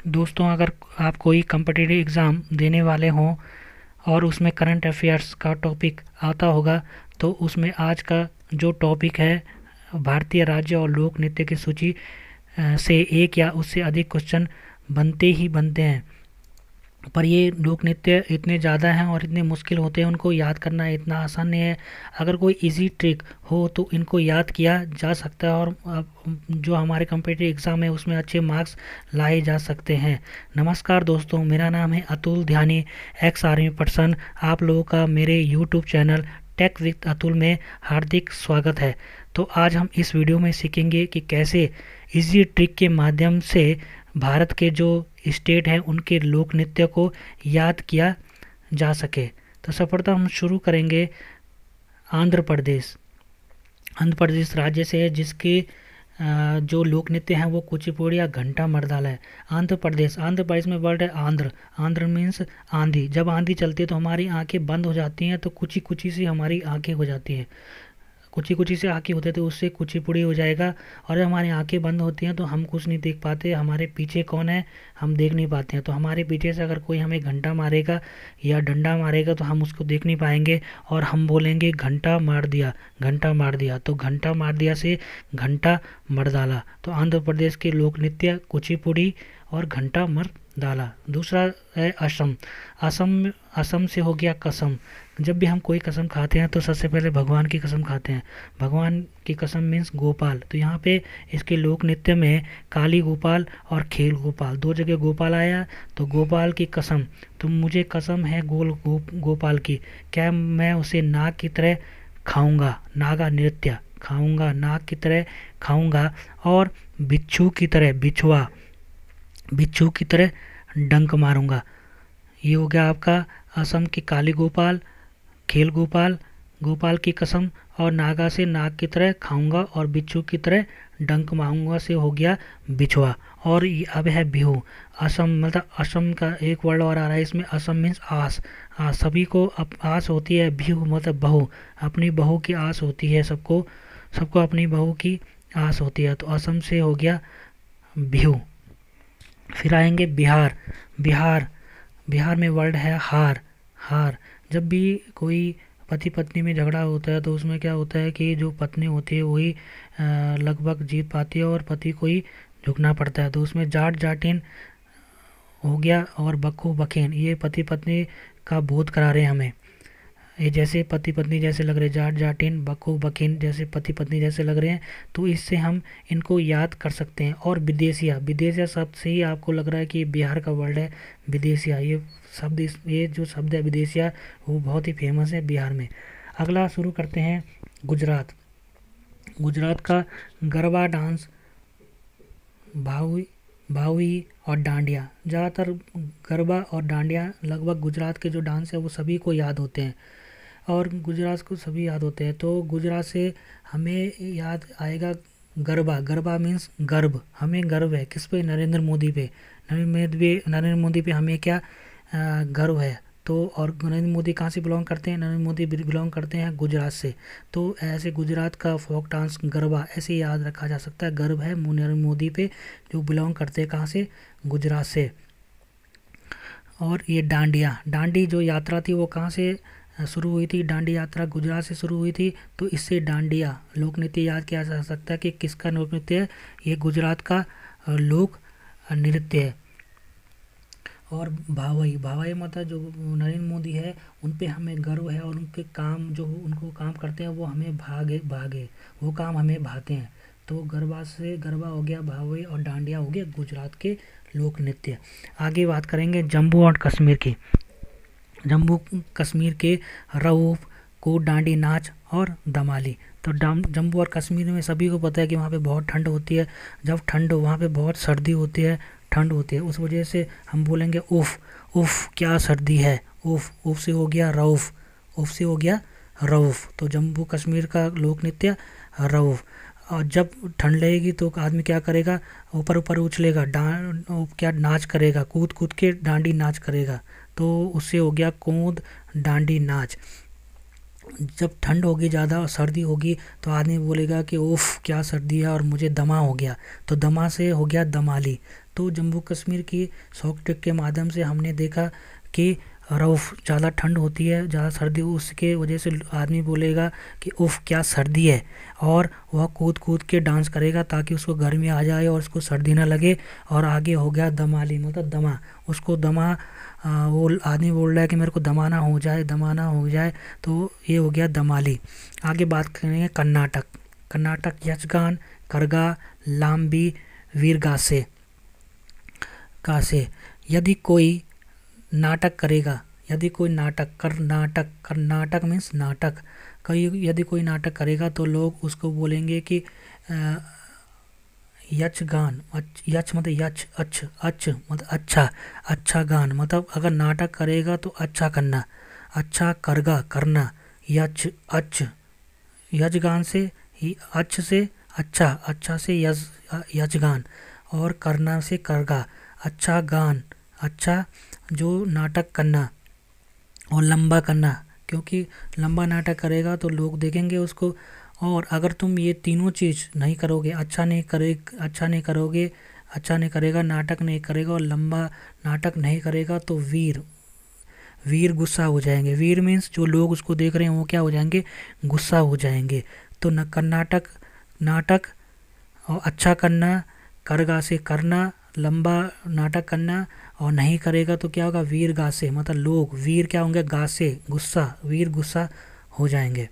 दोस्तों, अगर आप कोई कम्पिटिटिव एग्ज़ाम देने वाले हों और उसमें करंट अफेयर्स का टॉपिक आता होगा, तो उसमें आज का जो टॉपिक है, भारतीय राज्य और लोक नृत्य की सूची से एक या उससे अधिक क्वेश्चन बनते ही बनते हैं। पर ये लोक नृत्य इतने ज़्यादा हैं और इतने मुश्किल होते हैं, उनको याद करना इतना आसान नहीं है। अगर कोई इजी ट्रिक हो तो इनको याद किया जा सकता है और जो हमारे कम्पिटिटिव एग्ज़ाम है उसमें अच्छे मार्क्स लाए जा सकते हैं। नमस्कार दोस्तों, मेरा नाम है Atul Dhyani, ex army person. आप लोगों का मेरे YouTube channel tech with Atul में हार्दिक स्वागत है। तो आज हम इस वीडियो में सीखेंगे कि कैसे इजी ट्रिक के माध्यम से भारत के जो स्टेट हैं उनके लोक नृत्य को याद किया जा सके। तो सर्वप्रथम हम शुरू करेंगे आंध्र प्रदेश। आंध्र प्रदेश राज्य से है, जिसके जो लोक नृत्य हैं वो कुचिपुड़ी या घंटा मर्दाला है। आंध्र प्रदेश में वर्ड है आंध्र। आंध्र मीन्स आंधी। जब आंधी चलती है तो हमारी आंखें बंद हो जाती हैं, तो कुची कुची से हमारी आंखें हो जाती हैं। कुची कुची से आंखें होते तो उससे कुचिपुड़ी हो जाएगा। और जब हमारी आंखें बंद होती हैं तो हम कुछ नहीं देख पाते, हमारे पीछे कौन है हम देख नहीं पाते हैं। तो हमारे पीछे से अगर कोई हमें घंटा मारेगा या डंडा मारेगा तो हम उसको देख नहीं पाएंगे और हम बोलेंगे घंटा मार दिया, घंटा मार दिया। तो घंटा मार दिया से घंटा मर्दाला। तो आंध्र प्रदेश के लोक नृत्य कुचिपुड़ी और घंटा मर्दाला। दूसरा है असम। असम से हो गया कसम। जब भी हम कोई कसम खाते हैं तो सबसे पहले भगवान की कसम खाते हैं। भगवान की कसम मीन्स गोपाल। तो यहाँ पे इसके लोक नृत्य में काली गोपाल और खेल गोपाल, दो जगह गोपाल आया। तो गोपाल की कसम, तो मुझे कसम है गोपाल की, क्या मैं उसे नाग की तरह खाऊंगा, नागा नृत्य खाऊंगा, नाग की तरह खाऊंगा, और बिच्छू की तरह, बिच्छू की तरह डंक मारूंगा। ये हो गया आपका असम की काली गोपाल, खेल गोपाल, गोपाल की कसम, और नागा से नाग की तरह खाऊंगा और बिच्छू की तरह डंक मारूंगा से हो गया बिछुआ। और अब है बिहू। असम मतलब असम का एक वर्ड और आ रहा है इसमें, असम मीन्स आस। सभी को आस होती है। बिहू मतलब बहू, अपनी बहू की आस होती है सबको, सबको अपनी बहू की आस होती है। तो असम से हो गया बिहू। फिर आएंगे बिहार। बिहार में वर्ड है हार। जब भी कोई पति पत्नी में झगड़ा होता है तो उसमें क्या होता है कि जो पत्नी होती है वही लगभग जीत पाती है और पति को ही झुकना पड़ता है। तो उसमें जाट जाटिन हो गया और बखू बखेन, ये पति पत्नी का बोध करा रहे हैं हमें। ये जैसे पति पत्नी जैसे लग रहे, जाट जाटिन बखू बखेन जैसे पति पत्नी जैसे लग रहे हैं, तो इससे हम इनको याद कर सकते हैं। और विदेशिया शब्द से ही आपको लग रहा है कि बिहार का वर्ड है विदेशिया। ये जो शब्द है विदेशिया वो बहुत ही फेमस है बिहार में। अगला शुरू करते हैं गुजरात का गरबा डांस, भावी और डांडिया। ज़्यादातर गरबा और डांडिया लगभग गुजरात के जो डांस है वो सभी को याद होते हैं और गुजरात को सभी याद होते हैं। तो गुजरात से हमें याद आएगा गरबा मीन्स गर्व। हमें गर्व है किस पे? नरेंद्र मोदी पे। नरेंद्र मोदी पे हमें क्या गर्व है। तो और नरेंद्र मोदी कहाँ से बिलोंग करते हैं? नरेंद्र मोदी बिलोंग करते हैं गुजरात से। तो ऐसे गुजरात का फोक डांस गरबा ऐसे याद रखा जा सकता है। गर्व है नरेंद्र मोदी पे, जो बिलोंग करते हैं कहाँ से? गुजरात से। और ये डांडी जो यात्रा थी वो कहाँ से शुरू हुई थी? डांडी यात्रा गुजरात से शुरू हुई थी। तो इससे डांडिया लोक नृत्य याद किया जा सकता है कि किसका लोक नृत्य है? ये गुजरात का लोक नृत्य है। और भावई मतलब जो नरेंद्र मोदी है उन पे हमें गर्व है और उनके काम जो उनको काम करते हैं वो हमें भागे वो काम हमें भाते हैं। तो गरबा हो गया भावई और डांडिया हो गया गुजरात के लोक नृत्य। आगे बात करेंगे जम्मू और कश्मीर की। जम्मू कश्मीर के रऊफ को डांडी नाच और दमाली। तो जम्मू और कश्मीर में सभी को पता है कि वहाँ पे बहुत ठंड होती है। जब ठंड वहाँ पे बहुत सर्दी होती है, ठंड होती है, उस वजह से हम बोलेंगे उफ़ क्या सर्दी है। उफ़ से हो गया रऊफ। तो जम्मू कश्मीर का लोक नृत्य रऊफ। और जब ठंड लगेगी तो आदमी क्या करेगा? ऊपर ऊपर उछलेगा, क्या नाच करेगा, कूद कूद के डांडी नाच करेगा। तो उससे हो गया कूद डांडी नाच। जब ठंड होगी ज़्यादा और सर्दी होगी तो आदमी बोलेगा कि उफ़ क्या सर्दी है और मुझे दमा हो गया। तो दमा से हो गया दमाली। तो जम्मू कश्मीर की शॉक ट्रिप के माध्यम से हमने देखा कि रऊफ़ ज़्यादा ठंड होती है, ज़्यादा सर्दी, उसके वजह से आदमी बोलेगा कि उफ़ क्या सर्दी है, और वह कूद कूद के डांस करेगा ताकि उसको गर्मी आ जाए और उसको सर्दी ना लगे। और आगे हो गया दमाली, मतलब दमा, उसको दमा, वो आदमी बोल रहा है कि मेरे को दमाना हो जाए, दमाना हो जाए, तो ये हो गया दमाली। आगे बात करेंगे कर्नाटक। कर्नाटक यक्षगान, करगा, लाम्बी, वीरगासे कासे। यदि कोई नाटक करेगा, यदि कोई नाटक, कर्नाटक, कर्नाटक मीन्स नाटक, कई यदि कोई नाटक करेगा तो लोग उसको बोलेंगे कि यक्षगान, यक्ष मतलब यक्ष, अच्छ अच्छ मतलब अच्छा, अच्छा गान, मतलब अगर नाटक करेगा तो अच्छा करना, अच्छा करगा करना, यक्ष अच्छ, यक्षगान से ही, अच्छ से अच्छा, अच्छा से यक्षगान, और करना से करगा, अच्छा गान, अच्छा जो नाटक करना, और लंबा करना, क्योंकि लंबा नाटक करेगा तो लोग देखेंगे उसको। और अगर तुम ये तीनों चीज़ नहीं करोगे, अच्छा नहीं करोगे, अच्छा नहीं करेगा, नाटक नहीं करेगा और लंबा नाटक नहीं करेगा, तो वीर, वीर गुस्सा हो जाएंगे। वीर मीन्स जो लोग उसको देख रहे हैं वो क्या हो जाएंगे, गुस्सा हो जाएंगे। तो न कर्नाटक नाटक, और अच्छा करना, करगा से करना, लंबा नाटक करना, और नहीं करेगा तो क्या होगा, वीर गासे, मतलब लोग, वीर क्या होंगे, गासे गुस्सा, वीर गुस्सा हो जाएंगे।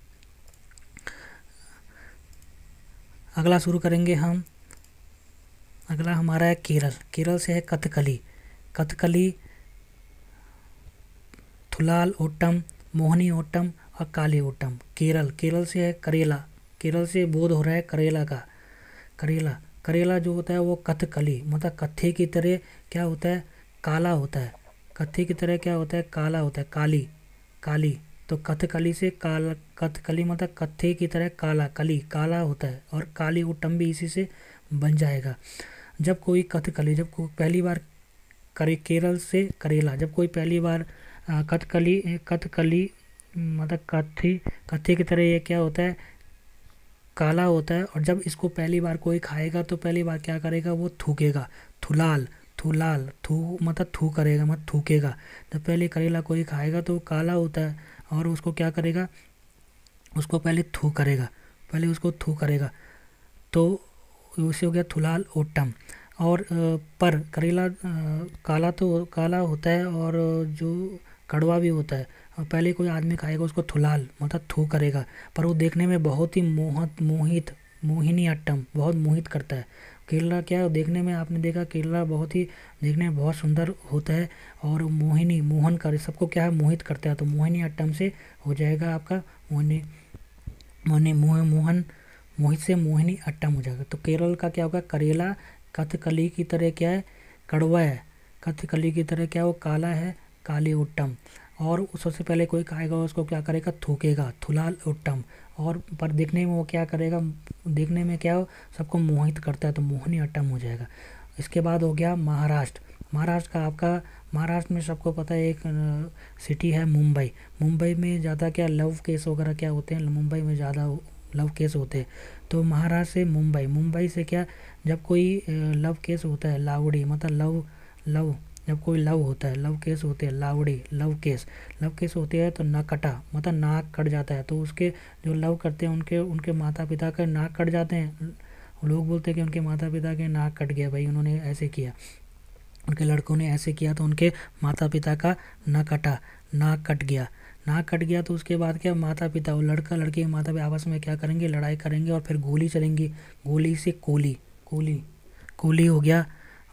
अगला शुरू करेंगे हम। अगला हमारा है केरल। केरल से है कथकली। कथकली, थुलाल ओटम, मोहिनी ओटम और काली ओटम। केरल, केरल से है करेला। केरल से बोध हो रहा है करेला का। करेला, करेला जो होता है वो कथकली, मतलब कत्थे की तरह क्या होता है, काला होता है। कत्थे की तरह क्या होता है, काला होता है, काली, काली। तो कथकली से काला, कथकली मतलब कत्थे की तरह काला, कली काला होता है, और काली उट्टम भी इसी से बन जाएगा। जब कोई कथकली, जब कोई पहली बार करे, केरल से करेला, जब कोई पहली बार कथकली, कथकली मतलब कत्थी, कत्थे की तरह ये क्या होता है, काला होता है। और जब इसको पहली बार कोई खाएगा तो पहली बार क्या करेगा, वो थूकेगा, थुलाल, थुलाल, थू मतलब थू करेगा, मतलब थूकेगा। जब पहले करेला कोई खाएगा तो वो काला होता है, और उसको क्या करेगा, उसको पहले थू करेगा, पहले उसको थू करेगा। तो उसे हो गया थुलाल ओटम। और पर करेला काला तो काला होता है, और जो कड़वा भी होता है। और पहले कोई आदमी खाएगा उसको थुलाल मतलब थू करेगा, पर वो देखने में बहुत ही मोहिनी अट्टम, बहुत मोहित करता है। केरला क्या है, देखने में आपने देखा केरला बहुत ही देखने में बहुत सुंदर होता है, और मोहिनी, मोहन कर, सबको क्या है, मोहित करता है। तो मोहिनी अट्टम से हो जाएगा आपका मोहिनी, मोहिनी मोहन, मोहित से मोहिनी अट्टम हो जाएगा। तो केरल का क्या होगा, करेला कथकली की तरह क्या है, कड़वा है। कथकली की तरह क्या, वो काला है, काली उट्टम। और सबसे पहले कोई खाएगा उसको क्या करेगा, थूकेगा, थुलाल उट्टम। और पर देखने में वो क्या करेगा, देखने में क्या हो, सबको मोहित करता है, तो मोहिनी अट्टम हो जाएगा। इसके बाद हो गया महाराष्ट्र। महाराष्ट्र का आपका, महाराष्ट्र में सबको पता है एक सिटी है मुंबई। मुंबई में ज़्यादा क्या लव केस वगैरह क्या होते हैं, मुंबई में ज़्यादा लव केस होते हैं। तो महाराष्ट्र से मुंबई, मुंबई से क्या, जब कोई लव केस होता है, लावड़ी मतलब लव, लव जब कोई लव होता है, लव केस होते हैं, लावड़ी लव केस, लव केस होते हैं, तो नकटा मतलब नाक कट जाता है। तो उसके जो लव करते हैं उनके उनके माता पिता का नाक कट जाते हैं। लोग बोलते हैं कि उनके माता पिता के नाक कट गया, भाई उन्होंने ऐसे किया, उनके लड़कों ने ऐसे किया, तो उनके माता पिता का नाक कटा, नाक कट गया। नाक कट गया तो उसके बाद क्या, माता पिता, वो लड़का लड़की के माता पिता आपस में क्या करेंगे, लड़ाई करेंगे, और फिर गोली चलेंगी। गोली से कोली, कोली, कोली हो गया।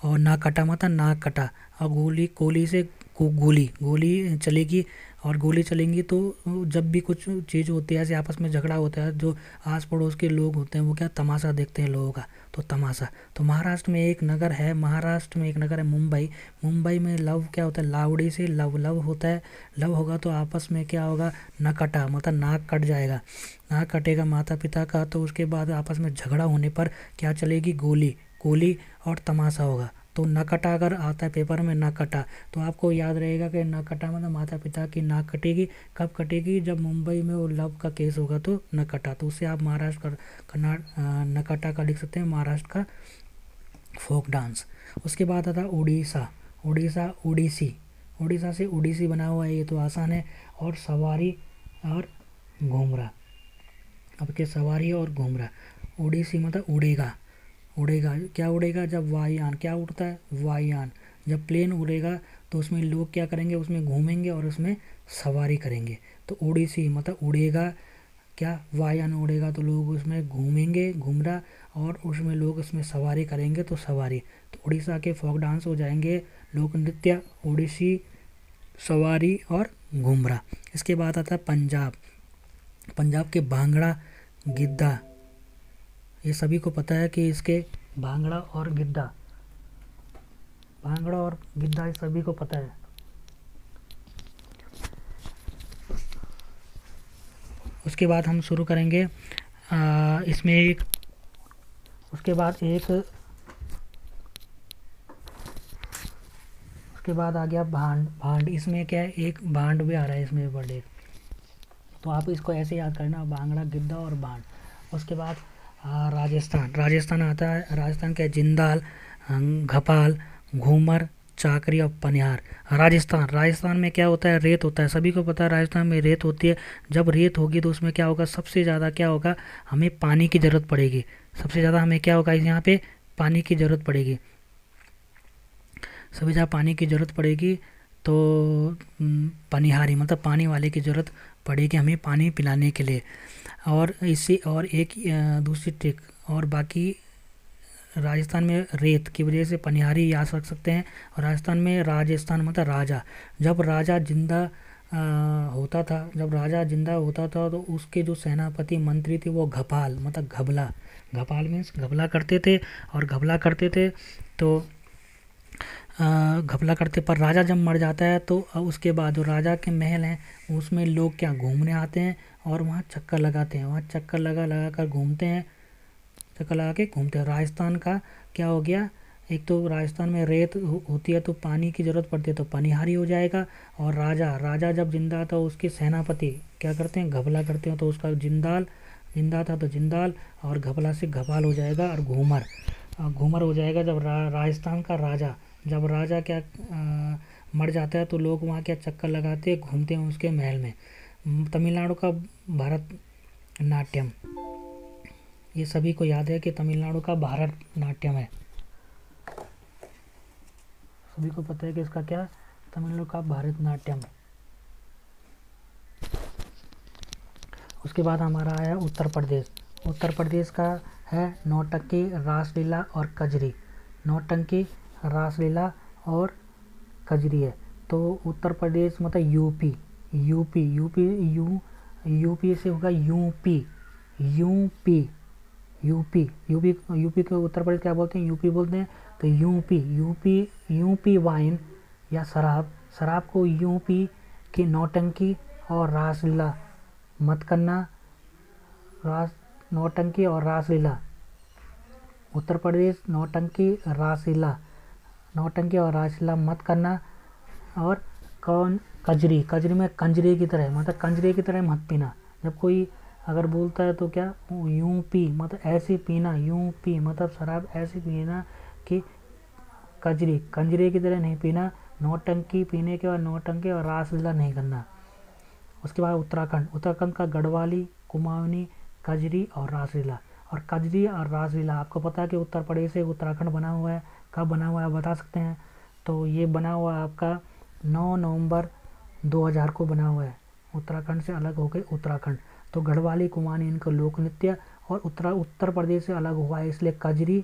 और नाक कटा मतलब नाक कटा, और गोली, कोली से गोली, गोली चलेगी। और गोली चलेंगी तो जब भी कुछ चीज़ होती है, ऐसे आपस में झगड़ा होता है, जो आस पड़ोस के लोग होते हैं वो क्या, तमाशा देखते हैं लोगों का, तो तमाशा। तो महाराष्ट्र में एक नगर है, महाराष्ट्र में एक नगर है मुंबई। मुंबई में लव क्या होता है, लावड़ी से लव, लव होता है। लव होगा तो आपस में क्या होगा, नकटा मतलब नाक कट जाएगा, नाक कटेगा माता पिता का। तो उसके बाद आपस में झगड़ा होने पर क्या चलेगी, गोली, गोली और तमाशा होगा। तो नकटा अगर आता है पेपर में, नकटा, तो आपको याद रहेगा कि नकटा मतलब माता पिता की नाक कटेगी। कब कटेगी, जब मुंबई में वो लव का केस होगा तो नकटा। तो उससे आप महाराष्ट्र का नकटा का लिख सकते हैं, महाराष्ट्र का फोक डांस। उसके बाद आता है उड़ीसा, उड़ीसी, उड़ीसा से उड़ीसी बना हुआ है, ये तो आसान है। और सवारी और घूमरा। अब के सवारी और घूमरा। उड़ीसी मतलब उड़ेगा, उड़ेगा क्या उड़ेगा, जब वायुयान क्या उड़ता है, वायुयान। जब प्लेन उड़ेगा तो उसमें लोग क्या करेंगे, उसमें घूमेंगे और उसमें सवारी करेंगे। तो उड़ीसी मतलब उड़ेगा, क्या वायुयान उड़ेगा तो लोग उसमें घूमेंगे, घूमरा, और उसमें लोग उसमें सवारी करेंगे तो सवारी। तो उड़ीसा के फोक डांस हो जाएंगे लोक नृत्य, उड़ीसी, सवारी और घूमरा। इसके बाद आता है पंजाब। पंजाब के भांगड़ा, गिद्धा। ये सभी को पता है कि इसके भांगड़ा और गिद्धा, भांगड़ा और गिद्धा ये सभी को पता है। उसके बाद हम शुरू करेंगे इसमें एक, उसके बाद उसके बाद आ गया भांड। भांड इसमें क्या है, एक भांड भी आ रहा है इसमें वर्ड एक, तो आप इसको ऐसे याद करना, भांगड़ा, गिद्धा और भांड। उसके बाद राजस्थान। राजस्थान आता है, राजस्थान क्या है, जिंदाल, घपाल, घूमर, चाकरी और पनिहार। राजस्थान, राजस्थान में क्या होता है, रेत होता है, सभी को पता है राजस्थान में रेत होती है। जब रेत होगी तो उसमें क्या होगा, सबसे ज़्यादा क्या होगा, हमें पानी की ज़रूरत पड़ेगी। सबसे ज़्यादा हमें क्या होगा, यहाँ पे पानी की ज़रूरत पड़ेगी, सभी जगह पानी की ज़रूरत पड़ेगी। तो पनिहारी मतलब पानी वाले की ज़रूरत पड़ेगी हमें पानी पिलाने के लिए। और इससे और एक दूसरी ट्रिक, और बाकी राजस्थान में रेत की वजह से पनिहारी याद रख सकते हैं। और राजस्थान में राजस्थान मतलब राजा, जब राजा जिंदा होता था, जब राजा जिंदा होता था तो उसके जो सेनापति मंत्री थे वो घपाल मतलब घबला, घपाल मीन्स घबला करते थे। और घबला करते थे तो घपला करते, पर राजा जब मर जाता है तो उसके बाद जो राजा के महल हैं उसमें लोग क्या घूमने आते हैं और वहाँ चक्कर लगाते हैं, वहाँ चक्कर लगा लगा कर घूमते हैं, चक्कर लगा के घूमते हैं। राजस्थान का क्या हो गया, एक तो राजस्थान में रेत होती है तो पानी की ज़रूरत पड़ती है तो पनिहारी हो जाएगा। और राजा, राजा जब जिंदा था उसके सेनापति क्या करते हैं, घपला करते हैं तो उसका जिंदाल, जिंदा था तो जिंदाल, और घपला से घपाल हो जाएगा। और घूमर, घूमर हो जाएगा जब राजस्थान का राजा, जब राजा क्या मर जाता है तो लोग वहाँ क्या चक्कर लगाते घूमते हैं उसके महल में। तमिलनाडु का भारत नाट्यम, ये सभी को याद है कि तमिलनाडु का भारत नाट्यम है, सभी को पता है कि इसका क्या, तमिलनाडु का भारत नाट्यम। उसके बाद हमारा आया उत्तर प्रदेश। उत्तर प्रदेश का है नौटंकी, रासलीला और कजरी। नौटंकी, रासलीला और कजरी है। तो उत्तर प्रदेश मतलब यूपी, यूपी, यूपी, यूपी से होगा UP, UP, UP, UP, UP को उत्तर प्रदेश क्या बोलते हैं, यूपी बोलते हैं। तो यूपी, यूपी, यूपी वाइन या शराब, शराब को यूपी की नौटंकी और रासलीला मत करना, रास नौटंकी और रासलीला। उत्तर प्रदेश नौटंकी, रासलीला, नौटंकी और रासलीला मत करना। और कौन, कजरी, कजरी में कंजरी की तरह मतलब कंजरी की तरह मत पीना। जब कोई अगर बोलता है तो क्या, यूं पी मतलब ऐसे पीना, यूं पी मतलब शराब ऐसे पीना कि कजरी, कंजरी की तरह नहीं पीना। नौटंकी पीने के बाद नौटंकी और रासलीला नहीं करना। उसके बाद उत्तराखंड, उत्तराखंड का गढ़वाली, कुमाऊनी, कजरी और रासलीला। और कजरी और रासलीला आपको पता है कि उत्तर प्रदेश से उत्तराखंड बना हुआ है, कब बना हुआ है बता सकते हैं। तो ये बना हुआ है आपका 9 नवंबर 2000 को बना हुआ है, उत्तराखंड से अलग हो गए उत्तराखंड। तो गढ़वाली, कुमाऊनी इनका लोक नृत्य, और उत्तर प्रदेश से अलग हुआ है इसलिए कजरी,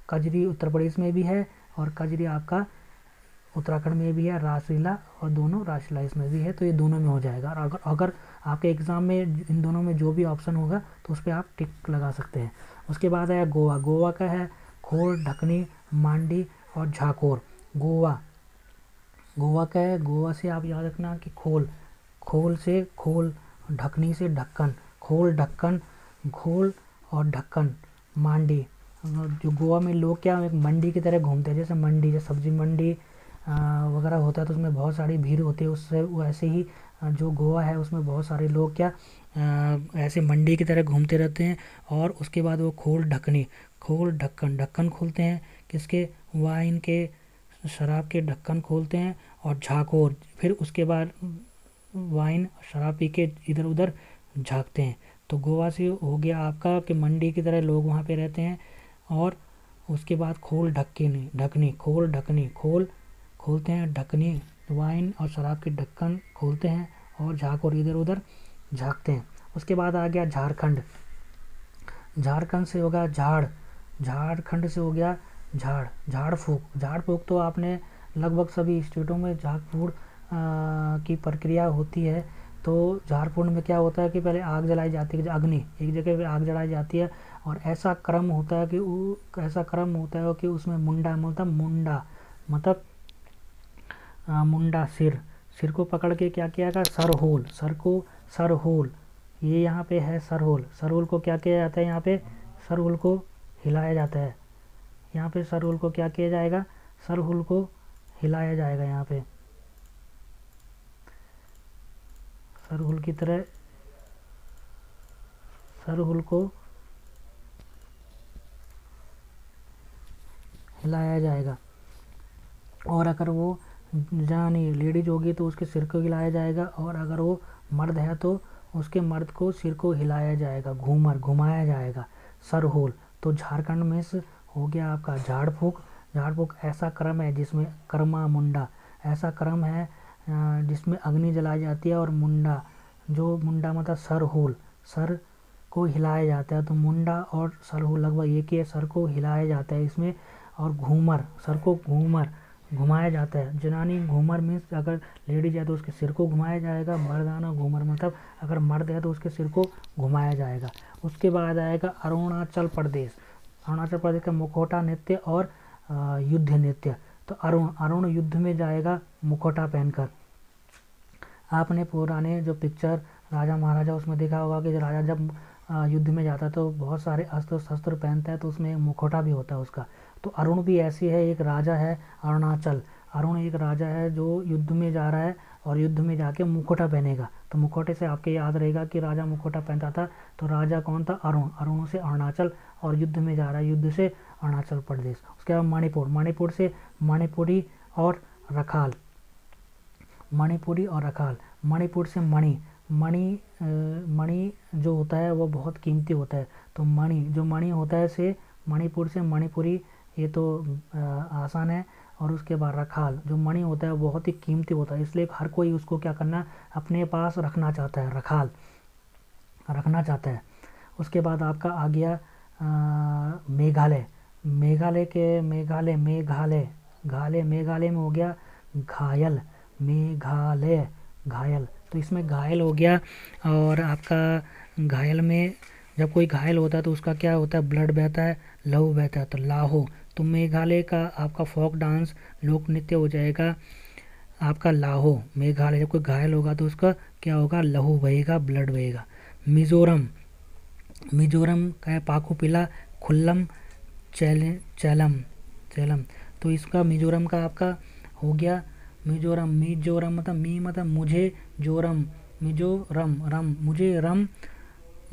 कजरी उत्तर प्रदेश में भी है और कजरी आपका उत्तराखंड में भी है, रासलीला और दोनों रासलीला इसमें भी है, तो ये दोनों में हो जाएगा। और अगर आपके एग्ज़ाम में इन दोनों में जो भी ऑप्शन होगा तो उस पर आप टिक लगा सकते हैं। उसके बाद आया गोवा। गोवा का है खोल, ढकनी, मांडी और झाकोर। गोवा, गोवा का है, गोवा से आप याद रखना कि खोल, खोल से खोल, ढकनी से ढक्कन, खोल, ढक्कन, खोल और ढक्कन, मांडी। जो गोवा में लोग क्या एक मंडी की तरह घूमते हैं, जैसे मंडी, जैसे सब्जी मंडी वगैरह होता है तो उसमें बहुत सारी भीड़ होती है, उससे वैसे ही जो गोवा है उसमें बहुत सारे लोग क्या ऐसे मंडी की तरह घूमते रहते हैं। और उसके बाद वो खोल, ढकनी, खोल, ढक्कन, ढक्कन खोलते हैं किसके, वाइन के, शराब के ढक्कन खोलते हैं और झाकोर, फिर उसके बाद वाइन शराब पी के इधर उधर झाँकते हैं। तो गोवा से हो गया आपका कि मंडी की तरह लोग वहाँ पे रहते हैं। और उसके बाद खोल ढक्कनी ढकनी खोल ढकनी खोल खोलते हैं ढकनी, वाइन और शराब के ढक्कन खोलते हैं और झाकोर इधर उधर झाँकते हैं। उसके बाद आ गया झारखंड। झारखंड से होगा झाड़, झारखंड से हो गया झाड़, झाड़ फूक। झाड़ फूक तो आपने लगभग सभी स्टेटों में झाड़ फूक की प्रक्रिया होती है। तो झाड़ फूक में क्या होता है कि पहले आग जलाई जाती है, अग्नि एक जगह पे आग जलाई जाती है और ऐसा क्रम होता है कि उसमें मुंडा मतलब मुंडा सिर को पकड़ के क्या किया जाएगा, सर होल, ये यहाँ पे है सर होल को क्या किया जाता है, यहाँ पे सर होल को हिलाया जाता है। यहाँ पे सर होल को क्या किया जाएगा, सर होल को हिलाया जाएगा। यहाँ पे सर होल की तरह सर होल को हिलाया जाएगा। और अगर वो जानी लेडीज होगी तो उसके सिर को हिलाया जाएगा, और अगर वो मर्द है तो उसके मर्द को सिर को हिलाया जाएगा, घुमाया जाएगा, सर होल। तो झारखंड में से हो गया आपका झाड़ फूक। झाड़ फूक ऐसा क्रम है जिसमें कर्मा मुंडा ऐसा क्रम है जिसमें अग्नि जलाई जाती है और मुंडा मतलब सर होल, सर को हिलाया जाता है। तो मुंडा और सर होल लगभग एक ही है, सर को हिलाया जाता है इसमें। और सर को घुमाया जाता है। जनानी घूमर मीन्स अगर लेडीज है तो उसके सिर को घुमाया जाएगा, मर्दाना घूमर मतलब अगर मर्द है तो उसके सिर को घुमाया जाएगा। उसके बाद आएगा अरुणाचल प्रदेश का मुखौटा नृत्य और युद्ध नृत्य। तो अरुण युद्ध में जाएगा मुखौटा पहनकर। आपने पुराने जो पिक्चर राजा महाराजा उसमें देखा होगा कि राजा जब युद्ध में जाता है तो बहुत सारे अस्त्र शस्त्र पहनता है, तो उसमें एक मुखौटा भी होता है उसका। तो अरुण भी ऐसी है, एक राजा है अरुण एक राजा है जो युद्ध में जा रहा है और युद्ध में जाके मुखौटा पहनेगा। तो मुखौटे से आपके याद रहेगा कि राजा मुखौटा पहनता था, तो राजा कौन था, अरुण से अरुणाचल, और युद्ध में जा रहा है, युद्ध से अरुणाचल प्रदेश। उसके बाद मणिपुर से मणिपुरी और रखाल, मणिपुर से मणि जो होता है वो बहुत कीमती होता है। तो मणि होता है से मणिपुर से मणिपुरी, ये तो आसान है। और उसके बाद रखाल, जो मणि होता है वो बहुत ही कीमती होता है, इसलिए हर कोई उसको क्या करना अपने पास रखना चाहता है, रखाल रखना चाहता है। उसके बाद आपका आ गया मेघालय में हो गया घायल। तो इसमें घायल हो गया। और आपका घायल में जब कोई घायल होता है तो उसका क्या होता है, ब्लड बहता है, लहू बहता है, तो लाहो। तो मेघालय का आपका फोक डांस लोक नृत्य हो जाएगा आपका लाहो। मेघालय जब कोई घायल होगा तो उसका क्या होगा, लहू बहेगा, ब्लड बहेगा। मिजोरम का है पाकू पिला खुल्लम चैलम। तो इसका मिजोरम का आपका हो गया मिजोरम मतलब मुझे जोरम,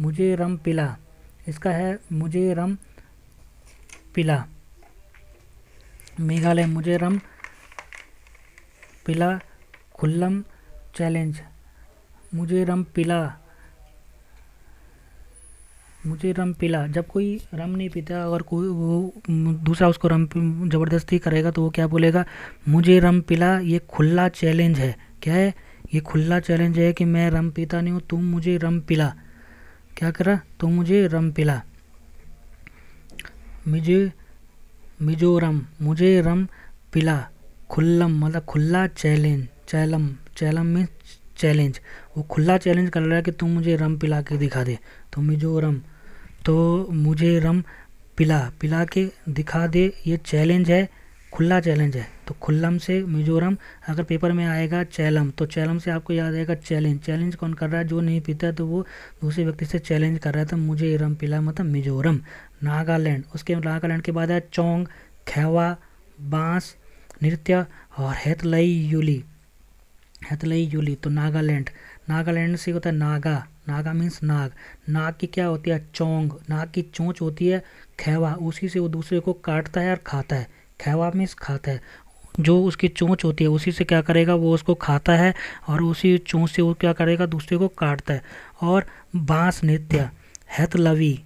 मुझे रम पिला, इसका है मुझे रम पिला। मेघालय मुझे रम पिला खुल्लम चैलेंज, मुझे रम पिला। जब कोई रम नहीं पीता, अगर कोई वो दूसरा उसको रम ज़बरदस्ती करेगा तो वो क्या बोलेगा, मुझे रम पिला। ये खुला चैलेंज है, क्या है ये, खुला चैलेंज है कि मैं रम पीता नहीं हूँ, तुम मुझे रम पिला। क्या करा, तुम मुझे रम पिला। मिजोरम मुझे रम पिला खुल्लम मतलब खुला चैलम में चैलेंज, वो खुला चैलेंज कर रहा है कि तुम मुझे रम पिला के दिखा दे। तो मिजोरम तो मुझे रम पिला के दिखा दे, ये चैलेंज है, खुला चैलेंज है। तो खुल्लम से मिजोरम। अगर पेपर में आएगा चैलम, तो चैलम से आपको याद आएगा चैलेंज कौन कर रहा है, जो नहीं पीता तो वो दूसरे व्यक्ति से चैलेंज कर रहा है। तो मुझे रम पिला मतलब मिजोरम। नागालैंड, उसके नागालैंड के बाद है चोंग, खेवा, बांस नृत्य और हैतलई यूली। तो नागालैंड से होता है नागा मीन्स नाग। नाग की क्या होती है? चोंग। नाग की चोंच होती है खैवा, उसी से वो दूसरे को काटता है और खाता है। खैवा मीन्स खाता है। जो उसकी चोंच होती है उसी से क्या करेगा, वो उसको खाता है और उसी चोंच से वो क्या करेगा, दूसरे को काटता है। और बांस नृत्य हैतलवी,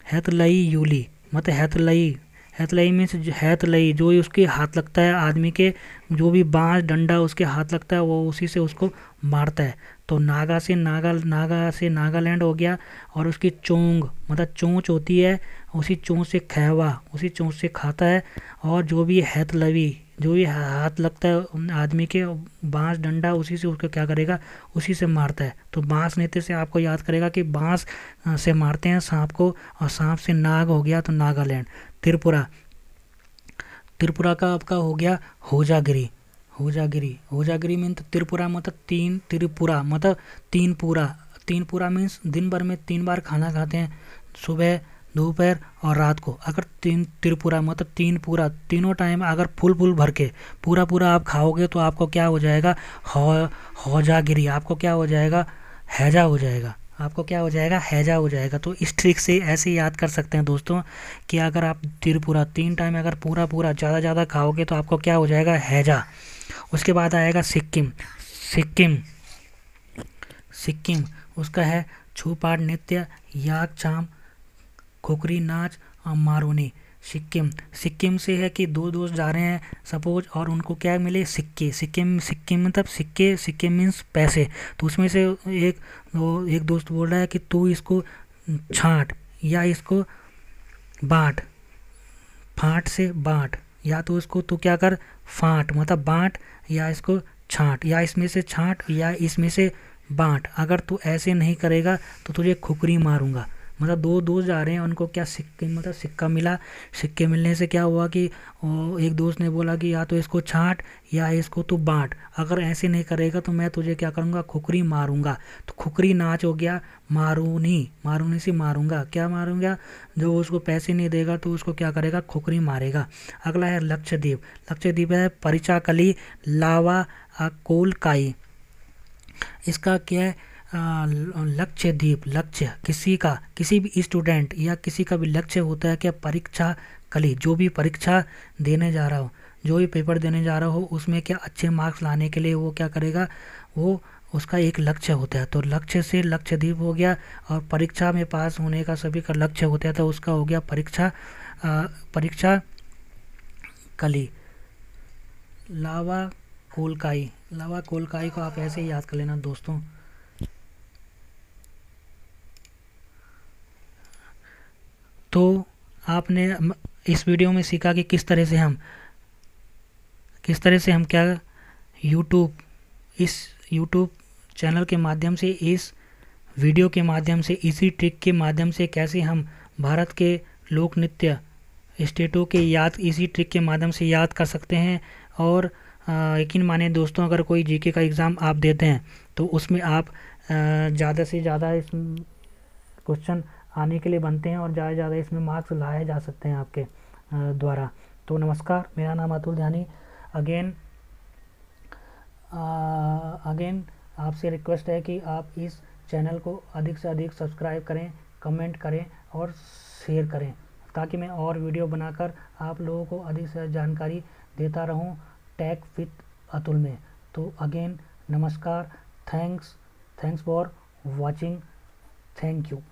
हैतलई यूली, मतलब हैतलई। हैतलई मीन्स हैतलई, जो ही उसके हाथ लगता है आदमी के, जो भी बांस डंडा उसके हाथ लगता है वो उसी से उसको मारता है। तो नागा से नागालैंड हो गया। और उसकी चोंग मतलब चोंच होती है, उसी चोंच से खैवा, उसी चोंच से खाता है। और जो भी हैतलवी, जो भी हाथ लगता है आदमी के, बांस डंडा उसी से उसको क्या करेगा, उसी से मारता है। तो बांस नेते से आपको याद करेगा कि बांस से मारते हैं सांप को, और सांप से नाग हो गया तो नागालैंड। त्रिपुरा, त्रिपुरा का आपका हो गया होजागिरी। होजागिरी, होजागिरी मीन त्रिपुरा मतलब तीन, त्रिपुरा मतलब तीन पूरा। तीन पूरा मीन्स दिन भर में 3 बार खाना खाते हैं, सुबह, दोपहर और रात को। अगर तीन त्रिपुरा मतलब तीन पूरा, तीनों टाइम अगर फुल फुल भर के पूरा पूरा आप खाओगे तो आपको क्या हो जाएगा, होजागिरी। आपको क्या हो जाएगा, हैजा हो जाएगा। आपको क्या हो जाएगा, हैजा हो जाएगा। तो इस ट्रिक से ऐसे याद कर सकते हैं दोस्तों कि अगर आप त्रिपुरा 3 टाइम अगर पूरा पूरा ज़्यादा ज़्यादा खाओगे तो आपको क्या हो जाएगा, हैजा। उसके बाद आएगा सिक्किम। सिक्किम, सिक्किम उसका है छूपाड़ नृत्य, याक चाम, खुखरी नाच और मारूनी। सिक्किम, सिक्किम से है कि दो दोस्त जा रहे हैं सपोज, और उनको क्या मिले, सिक्के। सिक्किम, सिक्किम मतलब सिक्के, सिक्के मीन्स पैसे। तो उसमें से एक दोस्त बोल रहा है कि तू इसको छांट या इसको बांट, फांट से बांट, या तो इसको तू क्या कर, फांट मतलब बांट, या इसको छांट, या इसमें से छांट या इसमें से बांट। अगर तू ऐसे नहीं करेगा तो तुझे खुकरी मारूंगा। मतलब दो दोस्त जा रहे हैं, उनको क्या सिक्के मतलब सिक्का मिला। सिक्के मिलने से क्या हुआ कि एक दोस्त ने बोला कि या तो इसको छांट या इसको तू बांट, अगर ऐसे नहीं करेगा तो मैं तुझे क्या करूँगा, खुकरी मारूंगा। तो खुकरी नाच हो गया। मारूनी, मारूनी से मारूंगा, क्या मारूंगा, जो उसको पैसे नहीं देगा तो उसको क्या करेगा, खुकरी मारेगा। अगला है लक्षद्वीप। लक्षद्वीप है परिचाकली लावा कोलकाई। इसका क्या है, लक्ष्य द्वीप। लक्ष्य किसी का, किसी भी स्टूडेंट या किसी का भी लक्ष्य होता है क्या, परीक्षा कली। जो भी परीक्षा देने जा रहा हो, जो भी पेपर देने जा रहा हो, उसमें क्या अच्छे मार्क्स लाने के लिए वो क्या करेगा, वो उसका एक लक्ष्य होता है। तो लक्ष्य से लक्षद्वीप हो गया। और परीक्षा में पास होने का सभी का लक्ष्य होता है, तो उसका हो गया परीक्षा, परीक्षा कली। लावा कोलकाई, लावा कोलकाई को आप ऐसे ही याद कर लेना दोस्तों। तो आपने इस वीडियो में सीखा कि किस तरह से हम क्या यूट्यूब, इस यूट्यूब चैनल के माध्यम से, इस वीडियो के माध्यम से, इसी ट्रिक के माध्यम से कैसे हम भारत के लोक नृत्य स्टेटों के याद इसी ट्रिक के माध्यम से याद कर सकते हैं। और यकीन माने दोस्तों, अगर कोई जीके का एग्ज़ाम आप देते हैं तो उसमें आप ज़्यादा से ज़्यादा इस क्वेश्चन आने के लिए बनते हैं और ज़्यादा से ज़्यादा इसमें मार्क्स लाए जा सकते हैं आपके द्वारा। तो नमस्कार, मेरा नाम अतुल ध्यानी। अगेन अगेन आपसे रिक्वेस्ट है कि आप इस चैनल को अधिक से अधिक सब्सक्राइब करें, कमेंट करें और शेयर करें, ताकि मैं और वीडियो बनाकर आप लोगों को अधिक से अधिक जानकारी देता रहूं टेक विद अतुल में। तो अगेन नमस्कार, thanks for watching, thank you.